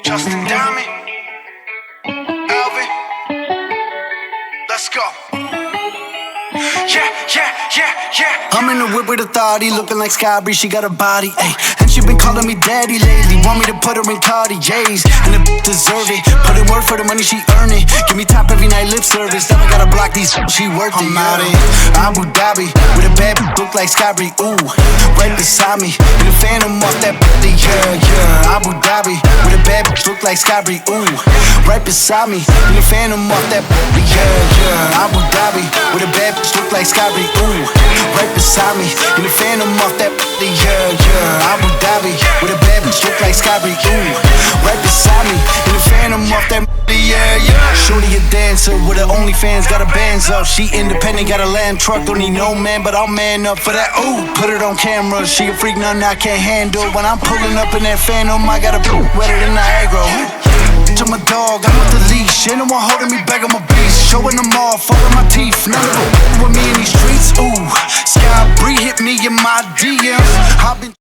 Justin Diamond, Alvin, let's go. Yeah. I'm in the whip with authority, looking like Sky Bree, she got a body, ayy. And she been calling me daddy lately, want me to put her in Cartiers. And the deserve it, put in work for the money she earn it. Give me top every night, lip service, never gotta block these, she worth it. I'm out in Abu Dhabi, with a bad look like Sky Bree, ooh. Right beside me, in the phantom off that body, yeah. Abu Dhabi, with a bad look like Sky Bree, ooh. Right beside me, in the phantom off that body, yeah. Abu Dhabi, with a bad look like Sky Bree, ooh. Right beside me, in the phantom off that body, yeah. Abu Dhabi, with a bad bitch look like Sky Bree, ooh. Right beside me, in the phantom off that body, yeah. Shorty a dancer with her OnlyFans, got her bands up. She independent, got a land truck, don't need no man, but I'll man up for that, ooh. Put it on camera, she a freak, nothing I can't handle. When I'm pulling up in that phantom, I got a wetter than Niagara. To my dog, I'm with the leash. Ain't no one holding me back, I'm a beast. Showing them all, falling my teeth. Never with me in these streets, ooh. Sky Bree hit me in my DMs. I've been